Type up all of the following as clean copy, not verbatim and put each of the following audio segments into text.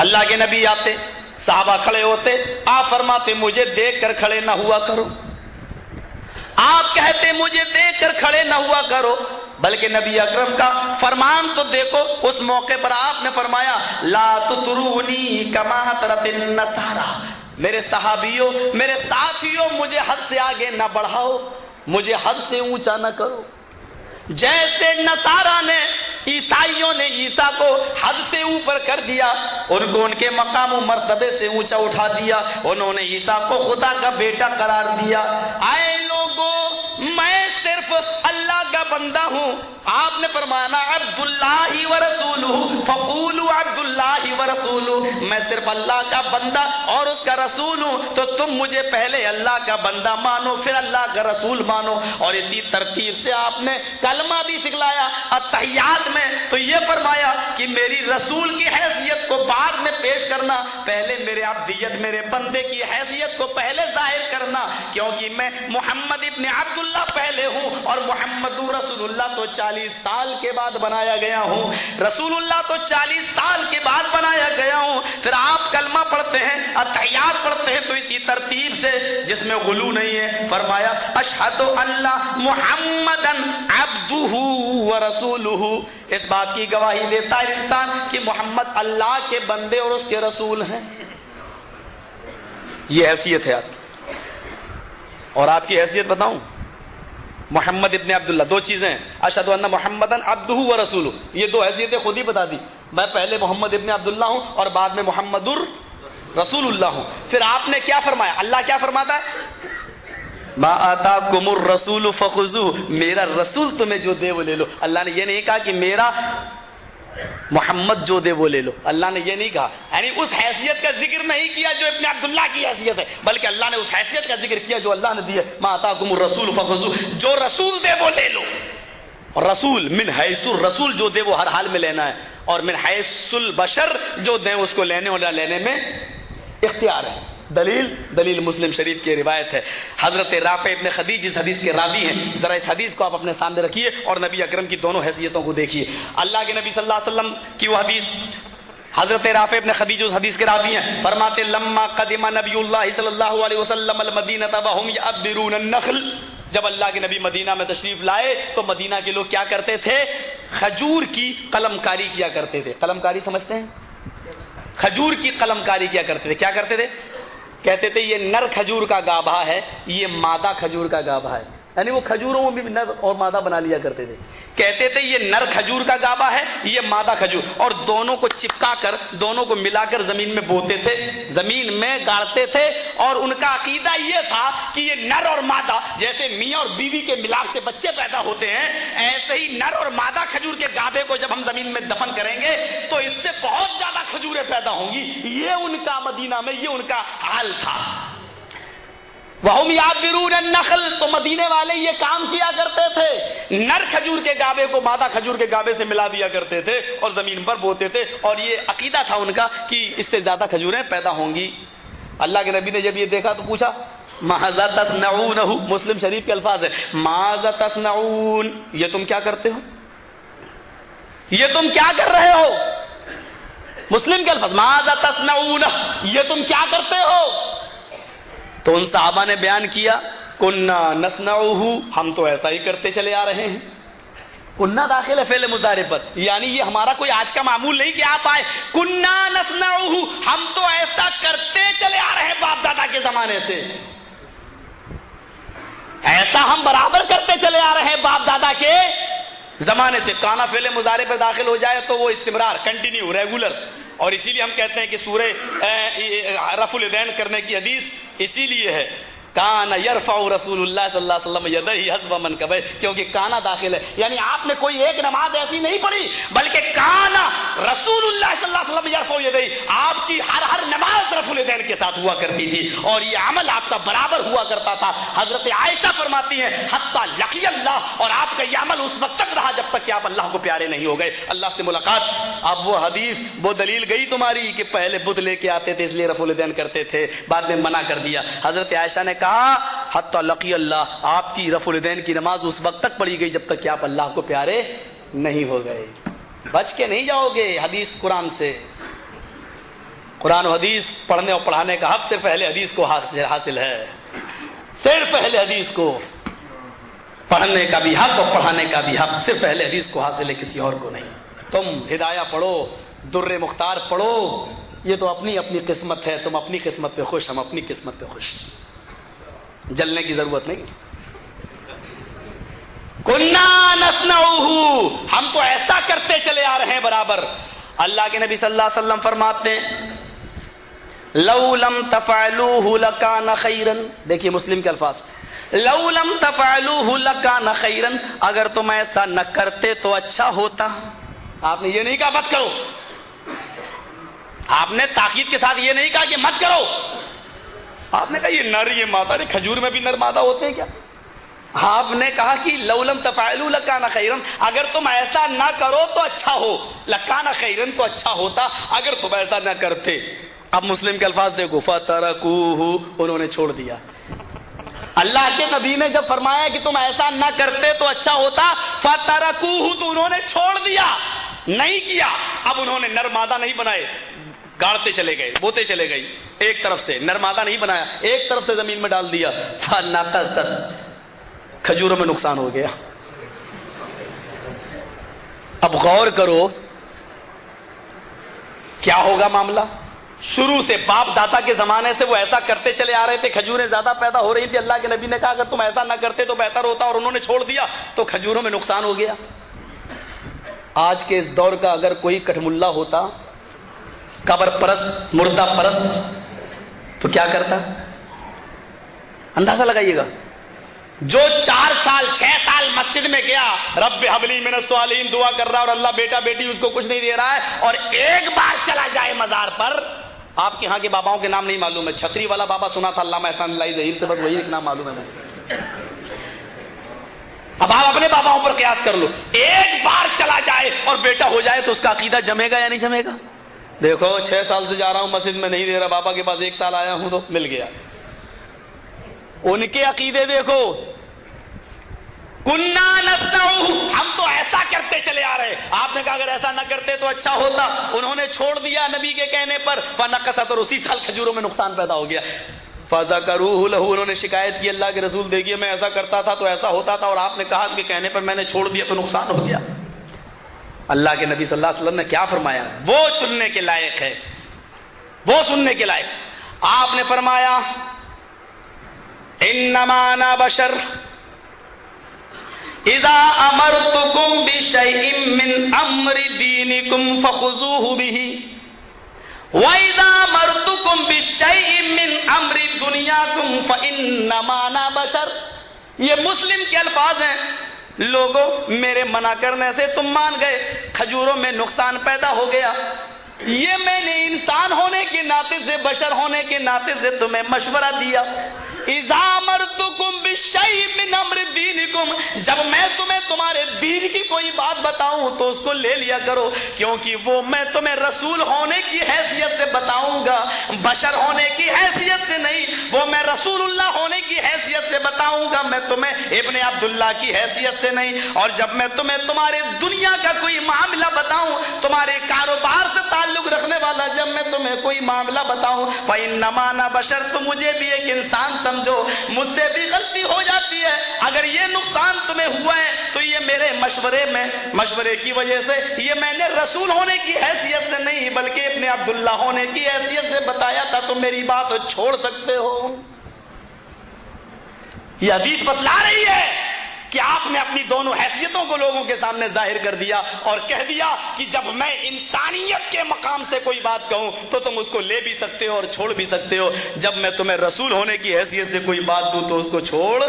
اللہ کے نبی آتے، صحابہ کھڑے ہوتے، آپ فرماتے مجھے دیکھ کر کھڑے نہ ہوا کرو، آپ کہتے مجھے دیکھ کر کھڑے نہ ہوا کرو، بلکہ نبی اکرم کا فرمان تو دیکھو، اس موقع پر آپ نے فرمایا لا تطرونی کما طرت النصارى، میرے صحابیوں، میرے ساتھیوں، مجھے حد سے آگے نہ بڑھاؤ، مجھے حد سے اونچا نہ کرو، جیسے نصارہ نے، عیسائیوں نے عیسیٰ کو حد سے اوپر کر دیا، ان کو ان کے مقام و مرتبے سے اونچا اٹھا دیا، انہوں نے عیسیٰ کو خدا کا بیٹا قرار دیا۔ اے لوگوں، میں صرف اللہ کا بندہ ہوں، آپ نے فرمایا عبداللہ ورسولہ فقولوا عبداللہ ورسولہ، میں صرف اللہ کا بندہ اور اس کا رسول ہوں، تو تم مجھے پہلے اللہ کا بندہ مانو، پھر اللہ کا رسول مانو۔ اور اسی ترتیب سے آپ نے کلمہ بھی سکھلایا اتحیات میں، تو یہ فرمایا کہ میری رسول کی حیثیت کو بعد میں پیش کرنا، پہلے میرے عبدیت، میرے بندے کی حیثیت کو پہلے ظاہر کرنا، کیونکہ میں محمد ابن عبداللہ پہلے ہوں، اور محمد رسول اللہ تو 40 سال کے بعد بنایا گیا ہوں، رسول اللہ تو 40 سال کے بعد بنایا گیا ہوں۔ پھر آپ کلمہ پڑھتے ہیں، اتحیات پڑھتے ہیں، تو اسی ترتیب سے جس میں غلو نہیں ہے، فرمایا اشہد ان محمدا عبدہ ورسولہ، اس بات کی گواہی دیتا ہے انسان کہ محمد اللہ کے بندے اور اس کے رسول ہیں۔ یہ حیثیت ہے آپ کی، اور آپ کی حیثیت بتاؤں، محمد ابن عبداللہ، دو چیزیں ہیں، اشہد ان محمدا عبدہ ورسولہ، یہ دو حیثیتیں خود ہی بتا دی، میں پہلے محمد ابن عبداللہ ہوں اور بعد میں محمد رسول اللہ ہوں۔ پھر آپ نے کیا فرمایا، اللہ کیا فرماتا ہے، ما آتاکم الرسول فخذوہ، میرا رسول تمہیں جو دے وہ لے لو۔ اللہ نے یہ نہیں کہا کہ میرا محمد جو دے وہ لے لو، اللہ نے یہ نہیں کہا، یعنی اس حیثیت کا ذکر نہیں کیا جو ابن عبداللہ کی حیثیت ہے، بلکہ اللہ نے اس حیثیت کا ذکر کیا جو اللہ نے دی ہے، ما آتاکم الرسول فخذوہ، جو رسول دے وہ لے لو۔ اور رسول من حیث الرسول، جو دے وہ ہر حال میں لینا ہے، اور من حیث البشر، جو دیں اس کو لینے اور نہ لینے میں اختیار ہے۔ دلیل مسلم شریف کی روایت ہے، حضرت رافع ابن خدیج اس حدیث کے راوی ہیں، ذرا اس حدیث کو آپ اپنے سامنے رکھیے اور نبی اکرم کی دونوں حیثیتوں کو دیکھیے۔ اللہ کے نبی صلی اللہ علیہ وسلم کی وہ حدیث، حضرت رافع ابن خدیج اس حدیث کے راوی ہیں، فرماتے لما قدم نبی اللہ صلی اللہ علیہ وسلم المدینہ وهم یعبرون النخل، جب اللہ کے نبی مدینہ میں تشریف لائے تو مدینہ کے لوگ کیا کرتے تھے، کھجور کی قلم کاری کیا کرتے تھے۔ قلم کاری سمجھتے ہیں، کھجور کی قلم کاری کیا کرتے تھے۔ کیا کرتے تھے، کہتے تھے یہ نر کھجور کا گابھا ہے، یہ مادہ کھجور کا گابھا ہے، یعنی وہ کھجوروں میں بھی نر اور مادہ بنا لیا کرتے تھے۔ کہتے تھے یہ نر کھجور کا گابھا ہے، یہ مادہ کھجور، اور دونوں کو چپکا کر، دونوں کو ملا کر زمین میں بوتے تھے، زمین میں گاڑتے تھے، اور ان کا عقیدہ یہ تھا کہ یہ نر اور مادہ، جیسے میاں اور بیوی کے ملاپ سے بچے پیدا ہوتے ہیں، ایسے ہی نر اور مادہ کھجور کے گابھے کو جب ہم زمین میں دفن کریں گے تو اس سے بہت زیادہ کھجوریں پیدا ہوں گی۔ یہ ان کا مدینہ میں یہ ان کا حال تھا۔ وَهُمْ يَعْبِرُونَ النَّخْلَ، تو مدینے والے یہ کام کیا کرتے تھے، نر کھجور کے گابے کو مادہ کھجور کے گابے سے ملا دیا کرتے تھے اور زمین پر بوتے تھے، اور یہ عقیدہ تھا ان کا کہ اس سے زیادہ کھجوریں پیدا ہوں گی۔ اللہ کے نبی نے جب یہ دیکھا تو پوچھا ماذا تصنعونہ، مسلم شریف کے الفاظ ہے ماذا تصنعون، یہ تم کیا کرتے ہو، یہ تم کیا کر رہے ہو، مسلم کے الفاظ ماذا تصنعون، یہ تم کیا کرتے ہو۔ تو ان صحابہ نے بیان کیا کننا نصنعہ، ہم تو ایسا ہی کرتے چلے آ رہے ہیں۔ کننا داخل ہے فعل مضارع پر، یعنی یہ ہمارا کوئی آج کا معمول نہیں کہ آپ آئے، کننا نصنعہ، ہم تو ایسا کرتے چلے آ رہے ہیں باپ دادا کے زمانے سے، ایسا ہم برابر کرتے چلے آ رہے ہیں باپ دادا کے زمانے سے۔ کانا فعل مضارع پر داخل ہو جائے تو وہ استمرار، کنٹینیو، ریگولر، اور اسی لیے ہم کہتے ہیں کہ سورہ رفع الیدین کرنے کی حدیث اسی لیے ہے، کان یرفع رسول اللہ صلی اللہ علیہ وسلم یدیہ حسب منکبہ، کیونکہ کانا داخل ہے، یعنی آپ نے کوئی ایک نماز ایسی نہیں پڑھی بلکہ کانا رسول اللہ صلی اللہ علیہ وسلم یرفع یدیہ، آپ کی ہر نماز رفع الیدین کے ساتھ ہوا کرتی تھی، اور یہ عمل آپ کا برابر ہوا کرتا تھا۔ حضرت عائشہ فرماتی ہیں حتی لقی اللہ، اور آپ کا یہ عمل اس وقت تک رہا جب تک کہ آپ اللہ کو پیارے نہیں ہو گئے، اللہ سے ملاقات۔ اب وہ حدیث، وہ دلیل گئی تمہاری کہ پہلے بت لے کے آتے تھے اس لیے رفع الیدین کرتے تھے، بعد میں منع کر دیا۔ حضرت عائشہ نے کہا حتی لقی اللہ، آپ کی رفع الیدین کی نماز اس وقت تک پڑھی گئی جب تک کہ آپ اللہ کو پیارے نہیں ہو گئے۔ بچ کے نہیں جاؤ گے حدیث قرآن سے۔ قرآن و حدیث پڑھنے اور پڑھانے کا حق صرف اہل حدیث کو حاصل ہے، صرف اہل حدیث کو پڑھنے کا بھی حق اور پڑھانے کا بھی حق صرف اہل حدیث کو حاصل ہے، کسی اور کو نہیں۔ تم ہدایہ پڑھو، در مختار پڑھو، یہ تو اپنی اپنی قسمت ہے، تم اپنی قسمت پہ خوش، ہم اپنی قسمت پہ خوش، جلنے کی ضرورت نہیں۔ کنا نصنعہ، ہم تو ایسا کرتے چلے آ رہے ہیں برابر۔ اللہ کے نبی صلی اللہ علیہ وسلم فرماتے ہیں لو لم تفعلوه لکان خیرا، دیکھیے مسلم کے الفاظ، لو لم تفعلوه لکان خیرا، اگر تم ایسا نہ کرتے تو اچھا ہوتا۔ آپ نے یہ نہیں کہا مت کرو، آپ نے تاکید کے ساتھ یہ نہیں کہا کہ مت کرو، آپ نے کہا یہ نر یہ مادہ، کھجور میں بھی نر مادہ ہوتے ہیں کیا؟ آپ نے کہا کہ لو لم تفعلوا لکان خیرا، اگر تم ایسا نہ کرو تو اچھا ہو، لکان خیرا تو اچھا ہوتا اگر تم ایسا نہ کرتے۔ اب مسلم کے الفاظ دیکھو، فترکوہ، انہوں نے چھوڑ دیا۔ اللہ کے نبی نے جب فرمایا کہ تم ایسا نہ کرتے تو اچھا ہوتا، فترکوہ، تو انہوں نے چھوڑ دیا، نہیں کیا۔ اب انہوں نے نر مادہ نہیں بنائے، گاڑتے چلے گئے، بوتے چلے گئی، ایک طرف سے نر مادہ نہیں بنایا، ایک طرف سے زمین میں ڈال دیا، فنقصت، کھجوروں میں نقصان ہو گیا۔ اب غور کرو کیا ہوگا معاملہ۔ شروع سے باپ دادا کے زمانے سے وہ ایسا کرتے چلے آ رہے تھے، کھجوریں زیادہ پیدا ہو رہی تھی، اللہ کے نبی نے کہا اگر تم ایسا نہ کرتے تو بہتر ہوتا، اور انہوں نے چھوڑ دیا تو کھجوروں میں نقصان ہو گیا۔ آج کے اس دور کا اگر کوئی کٹھملا ہوتا، قبر پرست، مردہ پرست، تو کیا کرتا؟ اندازہ لگائیے گا۔ جو 4 سال 6 سال مسجد میں گیا، رب حبلی من الصالحین دعا کر رہا، اور اللہ بیٹا بیٹی اس کو کچھ نہیں دے رہا ہے، اور ایک بار چلا جائے مزار پر، آپ کے ہاں کے باباؤں کے نام نہیں معلوم ہے، چھتری والا بابا سنا تھا علامہ احسان اللہ ظہیر سے، بس وہی ایک نام معلوم ہے مجھے۔ اب آپ اپنے باباؤں پر قیاس کر لو، ایک بار چلا جائے اور بیٹا ہو جائے تو اس کا عقیدہ جمے گا یا نہیں جمے گا؟ دیکھو 6 سال سے جا رہا ہوں مسجد میں نہیں دے رہا، بابا کے پاس 1 سال آیا ہوں تو مل گیا۔ ان کے عقیدے دیکھو، کننا نصنعہ، ہم تو ایسا کرتے چلے آ رہے، آپ نے کہا اگر ایسا نہ کرتے تو اچھا ہوتا، انہوں نے چھوڑ دیا نبی کے کہنے پر، فنقصت، اور اسی سال کھجوروں میں نقصان پیدا ہو گیا۔ فذکروہ لہ، انہوں نے شکایت کی اللہ کے رسول دیکھیے میں ایسا کرتا تھا تو ایسا ہوتا تھا، اور آپ نے کہا کہ کہنے پر میں نے چھوڑ دیا تو نقصان ہو گیا۔ اللہ کے نبی صلی اللہ علیہ وسلم نے کیا فرمایا؟ وہ سننے کے لائق ہے، وہ سننے کے لائق۔ آپ نے فرمایا انما انا بشر اذا امرتکم بشیء من امر دینکم فخذوہ بہ وَإِذَا مَرْتُكُمْ بِالشَّيْءٍ مِّنْ أَمْرِ دُنْيَاكُمْ فَإِنَّمَا أَنَا بَشَرٌ، یہ مسلم کے الفاظ ہیں۔ لوگوں میرے منع کرنے سے تم مان گئے، کھجوروں میں نقصان پیدا ہو گیا، یہ میں نے انسان ہونے کے ناطے سے، بشر ہونے کے ناطے سے تمہیں مشورہ دیا۔ اذا امرتکم بالشیء من امر دینکم، جب میں تمہیں تمہارے دین کی کوئی بات بتاؤں تو اس کو لے لیا کرو، کیونکہ وہ میں تمہیں رسول ہونے کی حیثیت سے بتاؤں گا، بشر ہونے کی حیثیت سے نہیں، وہ میں رسول اللہ ہونے کی حیثیت سے بتاؤں گا، میں تمہیں ابن عبداللہ کی حیثیت سے نہیں۔ اور جب میں تمہیں تمہارے دنیا کا کوئی معاملہ بتاؤں، تمہارے کاروبار سے تعلق رکھنے والا جب میں تمہیں کوئی معاملہ بتاؤں، فإنما أنا بشر، تو مجھے بھی ایک انسان سمجھو، مجھ سے بھی غلطی ہو جاتی ہے، اگر یہ نقصان تمہیں ہوا ہے تو یہ میرے مشورے کی وجہ سے، یہ میں نے رسول ہونے کی حیثیت سے نہیں بلکہ ابن عبداللہ ہونے کی حیثیت سے بتایا تھا، تو میری بات چھوڑ سکتے ہو۔ یہ حدیث بتلا رہی ہے کہ آپ نے اپنی دونوں حیثیتوں کو لوگوں کے سامنے ظاہر کر دیا اور کہہ دیا کہ جب میں انسانیت کے مقام سے کوئی بات کہوں تو تم اس کو لے بھی سکتے ہو اور چھوڑ بھی سکتے ہو، جب میں تمہیں رسول ہونے کی حیثیت سے کوئی بات دوں تو اس کو چھوڑ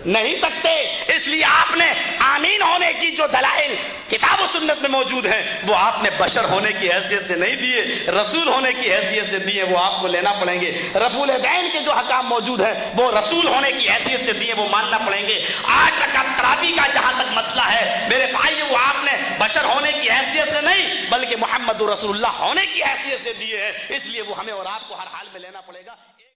نہیں سکتے۔ اس لیے آپ نے آمین ہونے کی جو دلائل کتاب و سنت میں موجود ہیں وہ آپ نے بشر ہونے کی حیثیت سے نہیں دیے، رسول ہونے کی حیثیت سے دیے، وہ آپ کو لینا پڑیں گے۔ رفع الیدین کے جو حکام موجود ہیں وہ رسول ہونے کی حیثیت سے دیے، وہ ماننا پڑیں گے۔ 8 رکعت تراویح کا جہاں تک مسئلہ ہے میرے بھائی، وہ آپ نے بشر ہونے کی حیثیت سے نہیں بلکہ محمد رسول اللہ ہونے کی حیثیت سے دیے ہیں، اس لیے وہ ہمیں اور آپ کو ہر حال میں لینا پڑے گا۔